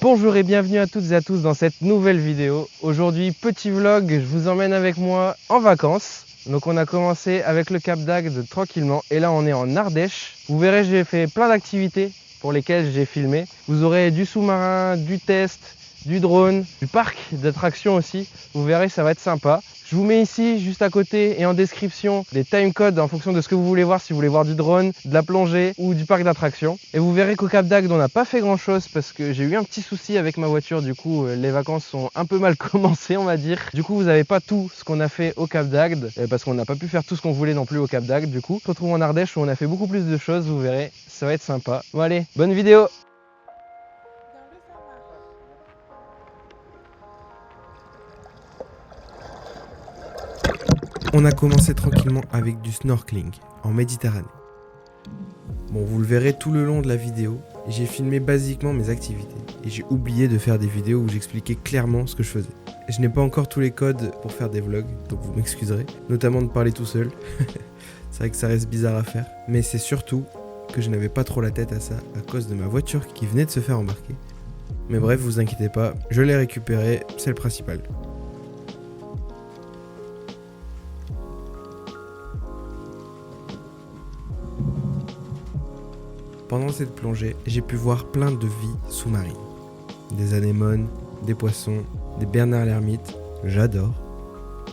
Bonjour et bienvenue à toutes et à tous dans cette nouvelle vidéo. Aujourd'hui, petit vlog, je vous emmène avec moi en vacances. Donc on a commencé avec le Cap d'Agde tranquillement et là on est en Ardèche. Vous verrez, j'ai fait plein d'activités pour lesquelles j'ai filmé. Vous aurez du sous-marin, du test, du drone, du parc d'attractions aussi. Vous verrez, ça va être sympa. Je vous mets ici, juste à côté et en description, les timecodes en fonction de ce que vous voulez voir, si vous voulez voir du drone, de la plongée ou du parc d'attractions. Et vous verrez qu'au Cap d'Agde, on n'a pas fait grand chose parce que j'ai eu un petit souci avec ma voiture. Du coup, les vacances sont un peu mal commencées, on va dire. Du coup, vous n'avez pas tout ce qu'on a fait au Cap d'Agde parce qu'on n'a pas pu faire tout ce qu'on voulait non plus au Cap d'Agde. Du coup, on se retrouve en Ardèche où on a fait beaucoup plus de choses. Vous verrez, ça va être sympa. Bon allez, bonne vidéo! On a commencé tranquillement avec du snorkeling en Méditerranée. Bon, vous le verrez tout le long de la vidéo, j'ai filmé basiquement mes activités et j'ai oublié de faire des vidéos où j'expliquais clairement ce que je faisais. Je n'ai pas encore tous les codes pour faire des vlogs, donc vous m'excuserez, notamment de parler tout seul. C'est vrai que ça reste bizarre à faire, mais c'est surtout que je n'avais pas trop la tête à ça à cause de ma voiture qui venait de se faire embarquer. Mais bref, vous inquiétez pas, je l'ai récupérée, c'est le principal. Pendant cette plongée, j'ai pu voir plein de vies sous-marines. Des anémones, des poissons, des bernards l'ermite, que j'adore,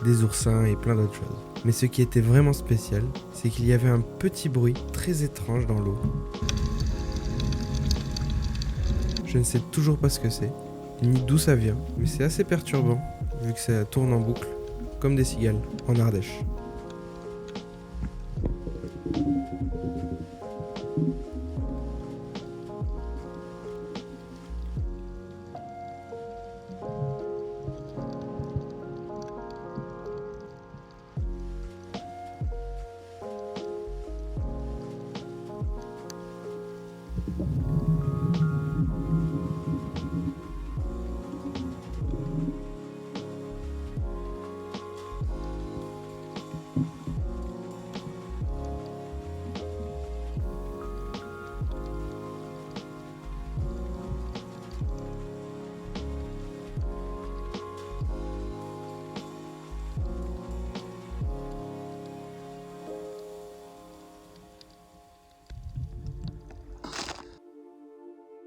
des oursins et plein d'autres choses. Mais ce qui était vraiment spécial, c'est qu'il y avait un petit bruit très étrange dans l'eau. Je ne sais toujours pas ce que c'est, ni d'où ça vient, mais c'est assez perturbant, vu que ça tourne en boucle, comme des cigales, en Ardèche.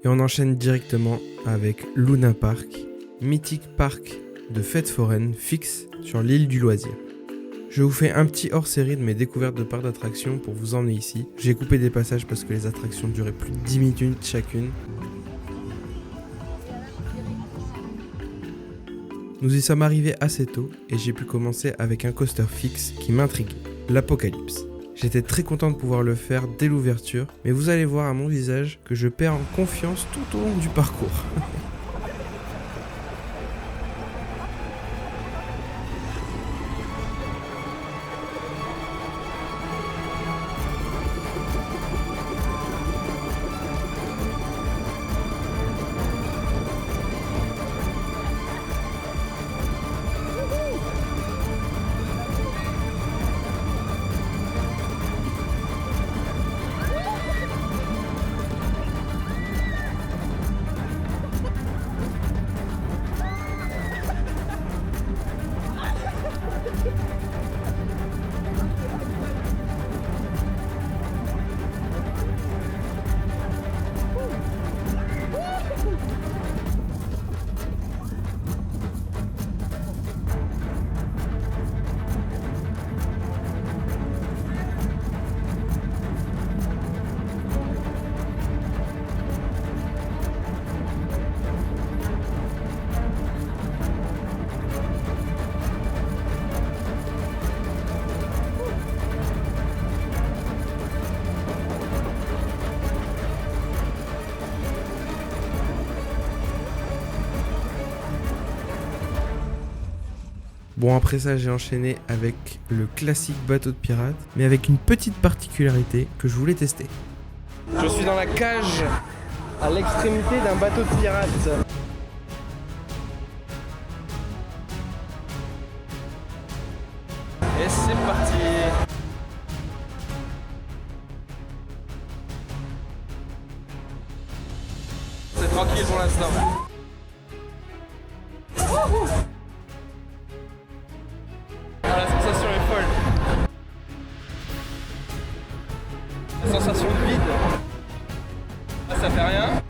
Et on enchaîne directement avec Luna Park, mythique parc de fêtes foraines fixe sur l'île du Loisir. Je vous fais un petit hors-série de mes découvertes de parcs d'attractions pour vous emmener ici. J'ai coupé des passages parce que les attractions duraient plus de 10 minutes chacune. Nous y sommes arrivés assez tôt et j'ai pu commencer avec un coaster fixe qui m'intriguait, l'Apocalypse. J'étais très content de pouvoir le faire dès l'ouverture, mais vous allez voir à mon visage que je perds en confiance tout au long du parcours. Bon, après ça, j'ai enchaîné avec le classique bateau de pirate, mais avec une petite particularité que je voulais tester. Je suis dans la cage à l'extrémité d'un bateau de pirate. Et c'est parti. C'est tranquille pour l'instant. Ah, la sensation est folle. La sensation de vide. Ah, ça fait rien.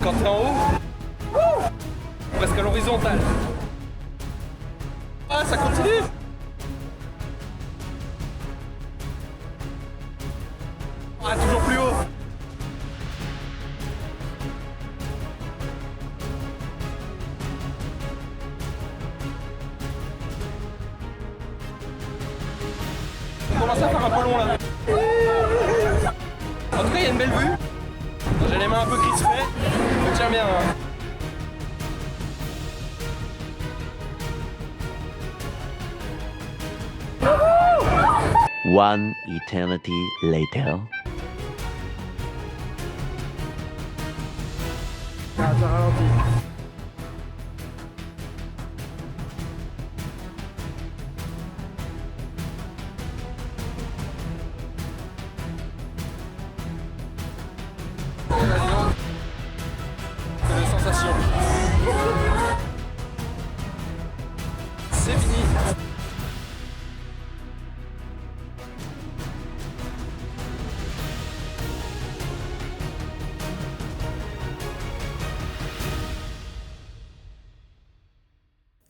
Quand t'es en haut, presque à l'horizontale. Ah, ça continue. Ah, toujours plus haut. On commence à faire un peu long là. En tout cas, il y a une belle vue. J'ai les mains un peu crispées. Je me tiens bien. Hein. One eternity later. Ah, ça ralentit. Quelle sensation. C'est fini.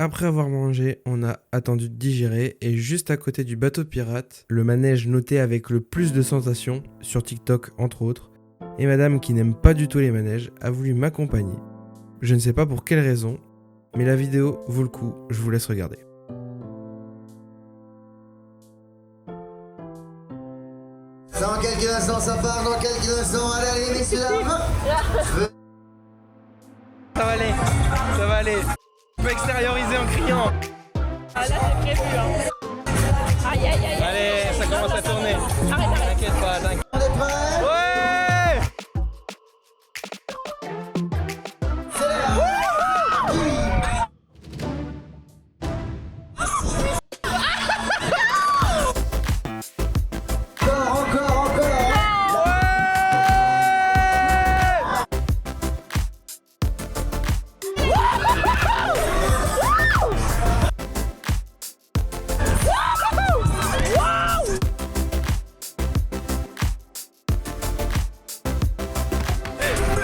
Après avoir mangé, on a attendu de digérer et juste à côté du bateau pirate, le manège noté avec le plus de sensations, sur TikTok entre autres, et madame qui n'aime pas du tout les manèges a voulu m'accompagner. Je ne sais pas pour quelle raison, mais la vidéo vaut le coup, je vous laisse regarder. Dans quelques instants, ça part, dans quelques instants, allez, messieurs, dames. Ça va aller, ça va aller. On peut extérioriser en criant. Ah là c'est prévu hein. Aïe aïe aïe aïe. Allez, ça commence à tourner. Arrête. T'inquiète pas, t'inquiète. On est prêts? Ouais! C'est là. Encore.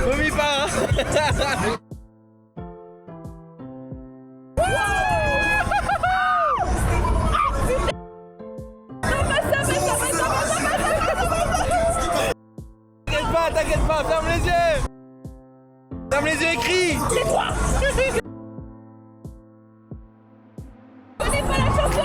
Vomis pas, hein. T'inquiète pas, ferme les yeux. Ferme les yeux et crie. C'est toi. Je connais pas la chanson.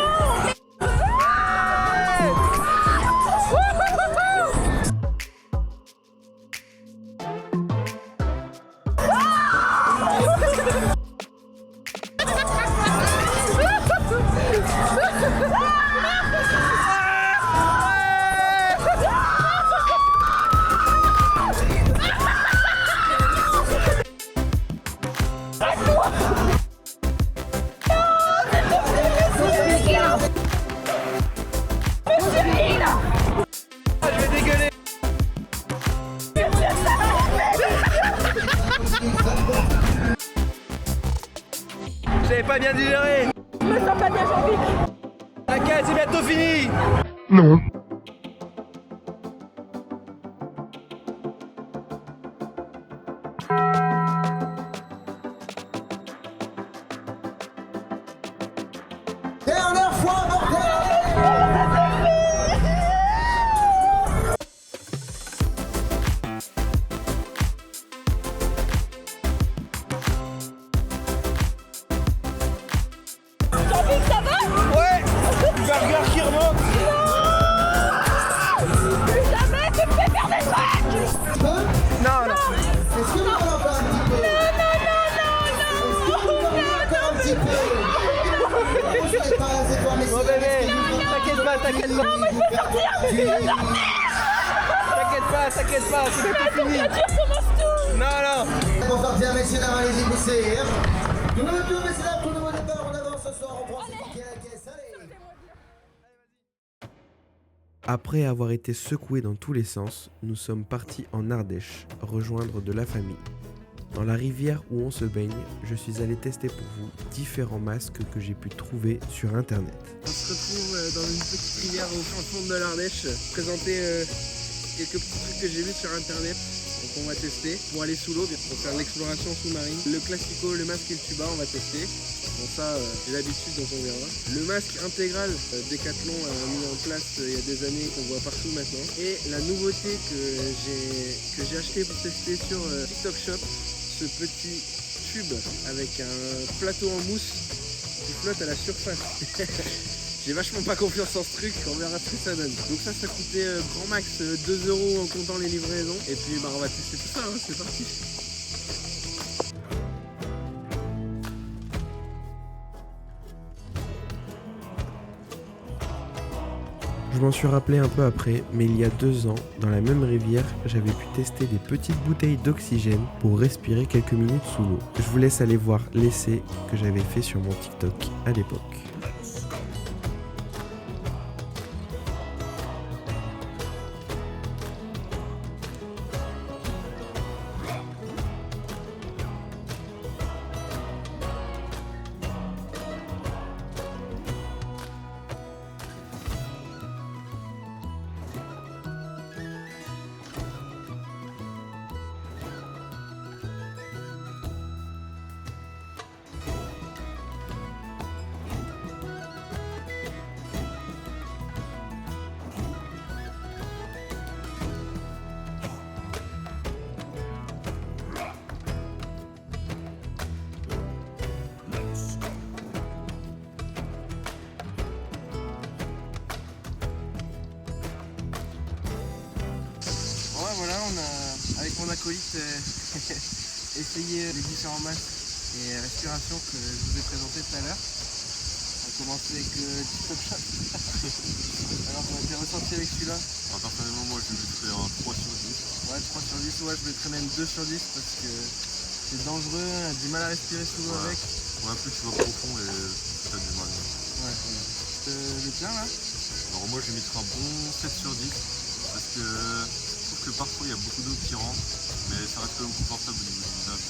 Je vais dégueuler. J'avais pas bien digéré. Je me sens pas bien Jean-Luc. T'inquiète, c'est bientôt fini. Dernière fois, bordel. Jean-Luc ça va? Ouais. Burger qui remonte. Plus jamais tu me fais faire des trucs. Non, non. Est-ce que vous voulez encore un petit peu? Est-ce que vous voulez encore un petit peu? Je vais pas cette fois, messieurs. Mon bébé, t'inquiète pas. T'inquiète pas, c'est bientôt fini. Non. Pour sortir, messieurs, dames, allez-y, poussez. Tout le monde, messieurs, dames, tout le monde départ, on avance ce soir, on prend ce ticket à la caisse, allez. Après avoir été secoués dans tous les sens, nous sommes partis en Ardèche, rejoindre de la famille. Dans la rivière où on se baigne, je suis allé tester pour vous différents masques que j'ai pu trouver sur internet. On se retrouve dans une petite rivière au fin fond de l'Ardèche, présenter quelques petits trucs que j'ai vus sur internet. Donc on va tester pour aller sous l'eau, pour faire de l'exploration sous-marine. Le classico, le masque et le tuba, on va tester. Bon ça j'ai l'habitude donc on verra. Le masque intégral Decathlon a mis en place il y a des années qu'on voit partout maintenant. Et la nouveauté que j'ai acheté pour tester sur TikTok Shop, ce petit tube avec un plateau en mousse qui flotte à la surface. J'ai vachement pas confiance en ce truc, on verra ce que ça donne. Donc ça coûtait grand max 2 € en comptant les livraisons. Et puis on va tester tout ça, hein, c'est parti. Je m'en suis rappelé un peu après, mais il y a 2 ans, dans la même rivière, j'avais pu tester des petites bouteilles d'oxygène pour respirer quelques minutes sous l'eau. Je vous laisse aller voir l'essai que j'avais fait sur mon TikTok à l'époque. Voilà, on a, avec mon acolyte, essayé les différents masques et respirations que je vous ai présentés tout à l'heure. On a commencé avec TikTok Shop. Alors, on a été ressenti avec celui-là. Personnellement, moi je mettrais un 3 sur 10. Ouais, 3 sur 10, ouais, je mettrais même 2 sur 10 parce que c'est dangereux, on a du mal à respirer sous l'eau avec. Ouais, plus tu vas profond et t'as du mal. Ouais, voilà. Le tien là? Alors moi je mettrais un bon 7 sur 10 parce que je trouve que parfois il y a beaucoup d'eau qui rentre, mais ça reste quand même confortable au niveau du visage.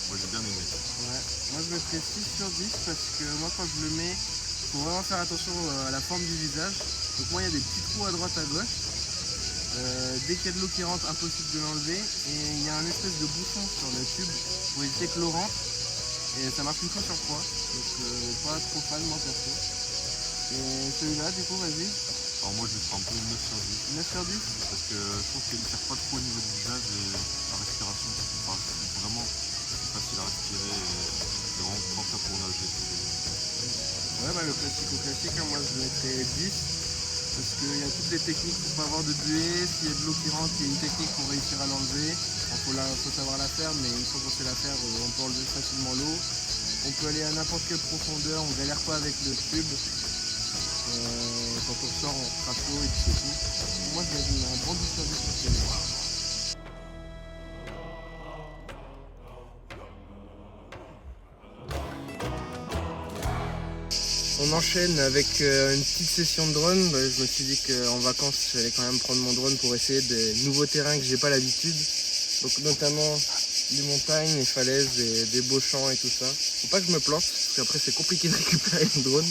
Moi j'ai bien aimé. Ouais, moi je mettrais 6 sur 10 parce que moi quand je le mets, il faut vraiment faire attention à la forme du visage. Donc moi il y a des petits trous à droite à gauche. Dès qu'il y a de l'eau qui rentre, impossible de l'enlever. Et il y a un espèce de bouchon sur le tube pour éviter que l'eau rentre. Et ça marche une fois sur 3. Donc pas trop fan moi perso. Et celui-là du coup vas-y. Alors moi je mettrais un bon 9 sur 10. 9 sur 10. Parce que je trouve qu'il ne sert pas trop au niveau du visage et la respiration. Enfin, c'est vraiment facile à respirer et vraiment confortable pour nager. Ouais bah le classique, hein, moi je mettrais 10. Parce qu'il y a toutes les techniques pour pas avoir de buée, s'il y a de l'eau qui rentre, il y a une technique pour réussir à l'enlever. Il faut savoir la faire, mais une fois qu'on sait la faire, on peut enlever facilement l'eau. On peut aller à n'importe quelle profondeur, on galère pas avec le tube. Quand on sort, on crache l'eau et tout. Moi je vais un bon 10 sur 10 sur celui-là. On enchaîne avec une petite session de drone. Je me suis dit qu'en vacances, j'allais quand même prendre mon drone pour essayer des nouveaux terrains que j'ai pas l'habitude. Donc notamment les montagnes, les falaises, des beaux champs et tout ça. Faut pas que je me plante, parce qu'après c'est compliqué de récupérer le drone.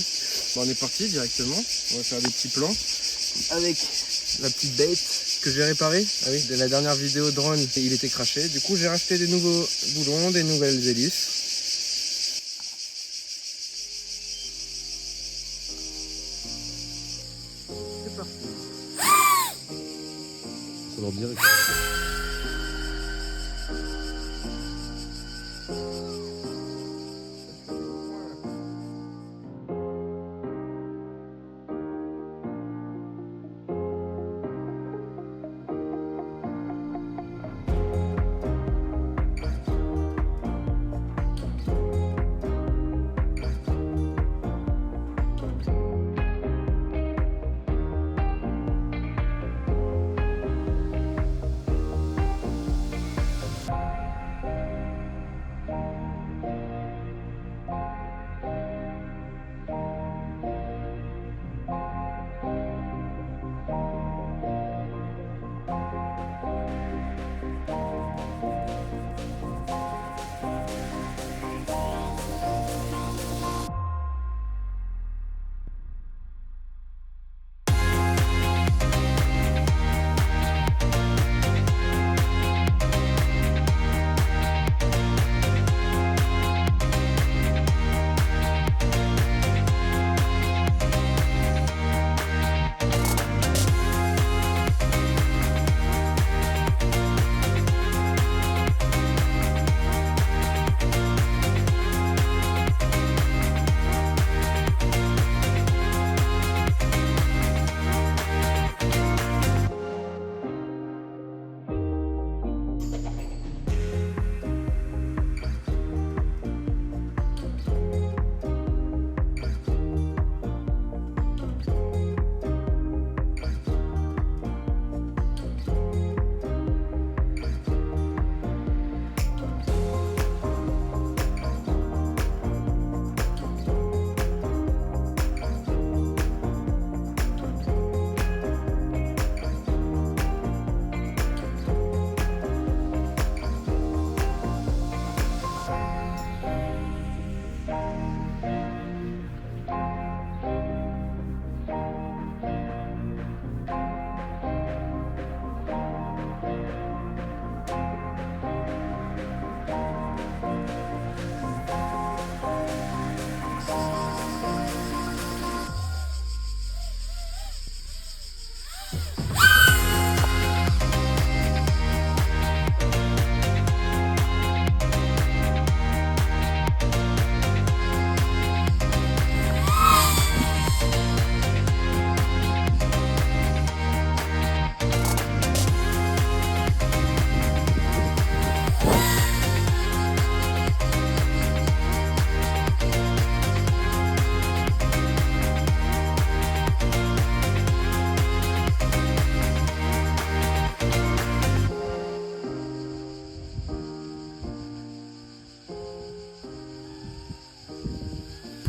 Bon, on est parti directement. On va faire des petits plans avec la petite bait que j'ai réparée. Ah oui, de la dernière vidéo drone, il était craché. Du coup, j'ai racheté des nouveaux boulons, des nouvelles hélices. C'est parti. Ça va direct.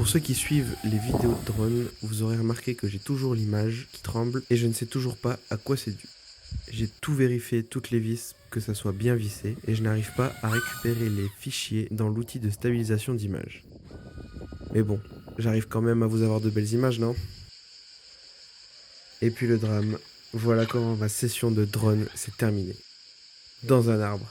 Pour ceux qui suivent les vidéos de drone, vous aurez remarqué que j'ai toujours l'image qui tremble et je ne sais toujours pas à quoi c'est dû. J'ai tout vérifié, toutes les vis, que ça soit bien vissé, et je n'arrive pas à récupérer les fichiers dans l'outil de stabilisation d'image. Mais bon, j'arrive quand même à vous avoir de belles images, non? Et puis le drame, voilà comment ma session de drone s'est terminée. Dans un arbre.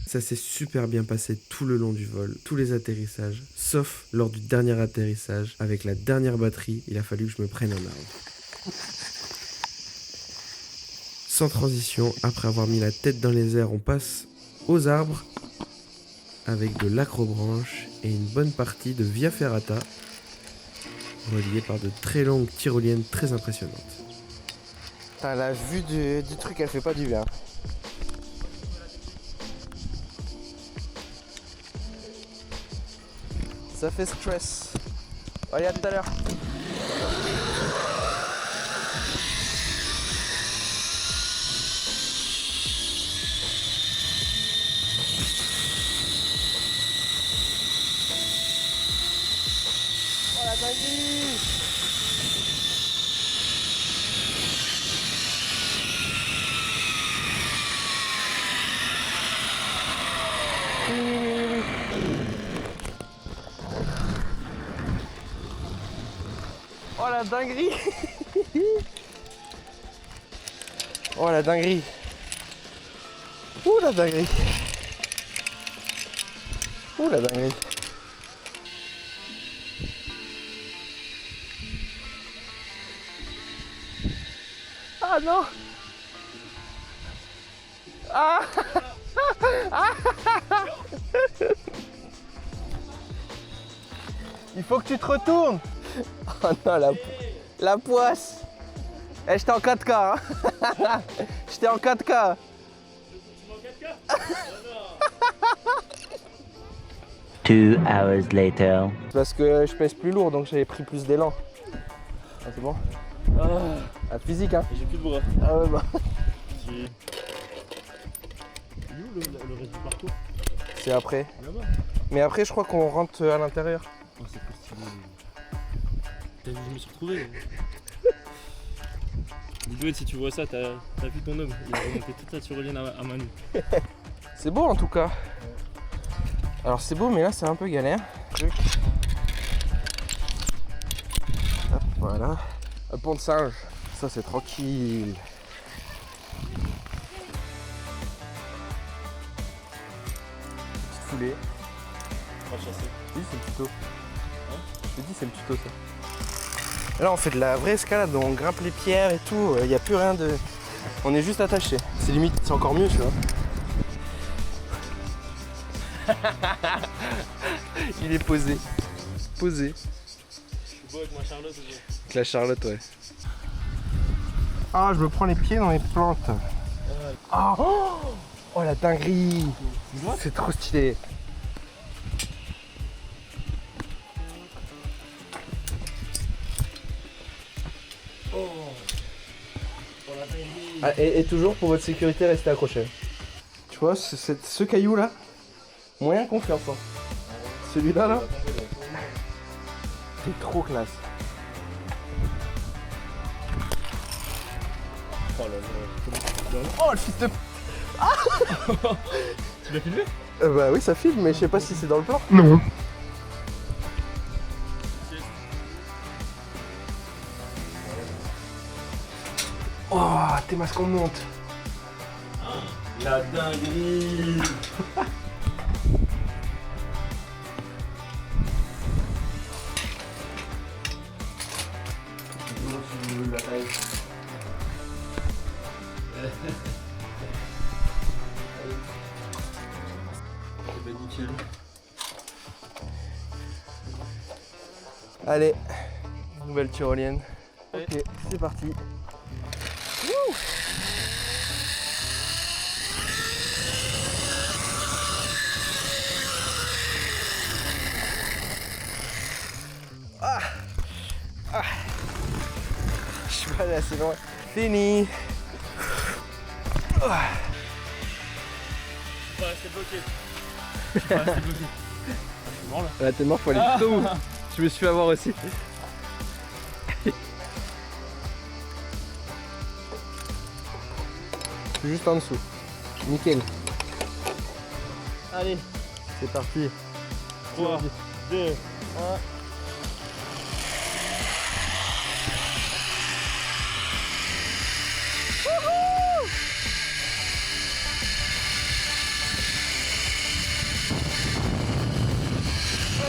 Ça s'est super bien passé tout le long du vol, tous les atterrissages, sauf lors du dernier atterrissage, avec la dernière batterie, il a fallu que je me prenne un arbre. Sans transition, après avoir mis la tête dans les airs, on passe aux arbres, avec de l'acrobranche et une bonne partie de via ferrata, reliée par de très longues tyroliennes très impressionnantes. Putain, la vue du truc, elle fait pas du bien. Ça fait stress. Allez, à tout à l'heure. Oh la dinguerie! Oui. Oh la dinguerie! Oh la dinguerie! Ouh la dinguerie! Ouh la dinguerie! Ah non! Ah! Il faut que tu te retournes! Oh non, la poisse! Eh, j'étais en 4K, hein. J'étais en 4K! Two hours later. Parce que je pèse plus lourd, donc j'avais pris plus d'élan. Ah, c'est bon? Ah, physique, hein. J'ai plus de bras. Ah ouais, bah. Il est où le reste du parcours? C'est après. Là-bas. Mais après, je crois qu'on rentre à l'intérieur. Oh, c'est pas stylé. T'as vu, je me suis retrouvé. Ludwig, si tu vois ça, t'as vu ton homme. Il a remonté toute la tyrolienne à Manu. C'est beau en tout cas. Alors c'est beau, mais là c'est un peu galère. Truc. Hop, voilà. Un pont de singe. Ça c'est tranquille. Petite foulée. On va chasser. Oui, c'est le tuto. Je te dis, c'est le tuto ça. Là on fait de la vraie escalade, on grimpe les pierres et tout, il n'y a plus rien de... On est juste attaché. C'est limite, c'est encore mieux, tu vois. Il est posé. Posé. Je suis beau avec ma Charlotte aujourd'hui. Avec la Charlotte, ouais. Ah, je me prends les pieds dans les plantes. Ah, oh la dinguerie. C'est trop stylé. Ah, et toujours pour votre sécurité, restez accrochés. Tu vois, ce caillou là, moyen confiance. Hein. Celui-là là, c'est trop classe. Oh là là. Oh le fils de... Tu l'as filmé? Bah oui, ça filme, mais je sais pas si c'est dans le plan. Non. Oh, tes masques en monte. La dinguerie. Ben nickel. Allez, nouvelle tyrolienne. Ok, c'est parti. Wouh. Je suis pas allé assez loin. Fini. Pas rester bloqué. Je suis pas resté bloqué. Je suis mort là. Là, t'es mort, faut aller tout haut. Je me suis fait avoir aussi. Juste en dessous. Nickel. Allez, c'est parti. 3, 2, 1.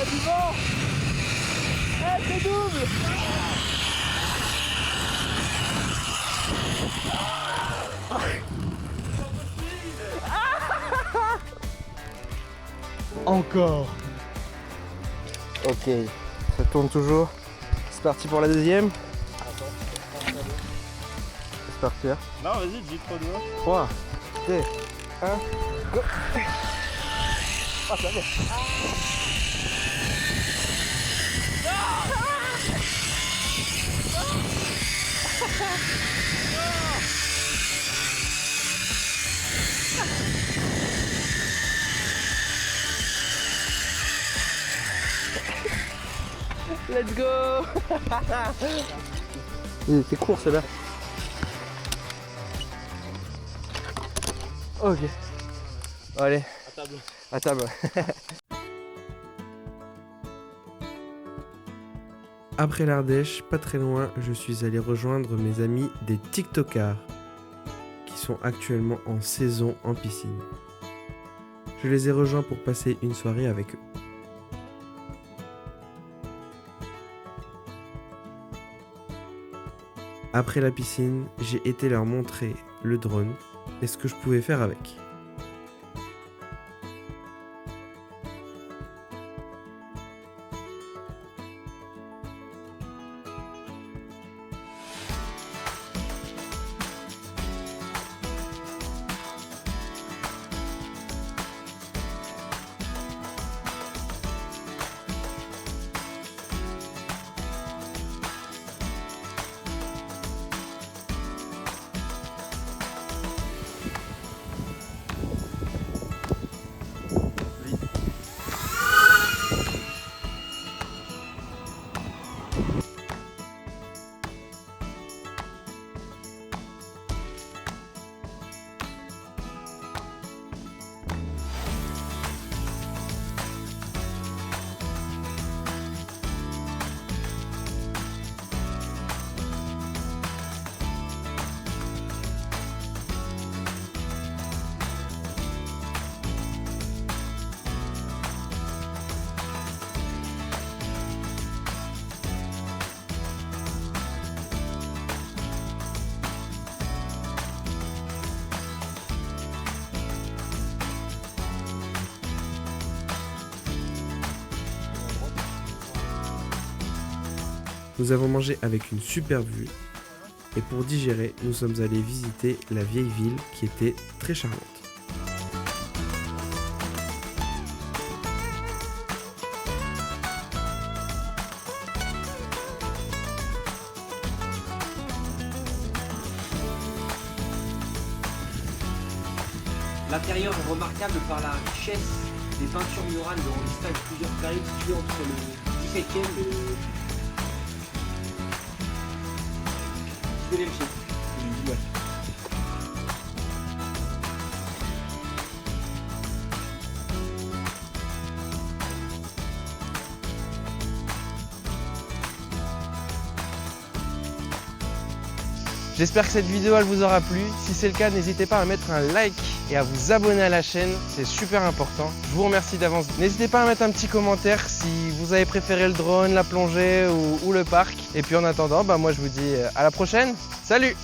Du vent. C'est double. Encore. Ok, ça tourne toujours. C'est parti pour la deuxième. C'est parti. Hein. Non, vas-y, dis 3 doigts. 3, 2, 1, go. Ah, ça va. Let's go. C'est court celle-là. Ok. Allez. À table. Après l'Ardèche, pas très loin, je suis allé rejoindre mes amis des TikTokers qui sont actuellement en saison en piscine. Je les ai rejoints pour passer une soirée avec eux. Après la piscine, j'ai été leur montrer le drone et ce que je pouvais faire avec. Nous avons mangé avec une superbe vue et pour digérer, nous sommes allés visiter la vieille ville qui était très charmante. L'intérieur est remarquable par la richesse des peintures murales dont on distingue plusieurs périodes situées entre le 17e et le 19e siècle. Ouais. J'espère que cette vidéo elle vous aura plu. Si c'est le cas, n'hésitez pas à mettre un like et à vous abonner à la chaîne, c'est super important. Je vous remercie d'avance. N'hésitez pas à mettre un petit commentaire si vous avez préféré le drone, la plongée ou le parc. Et puis en attendant, moi je vous dis à la prochaine. Salut!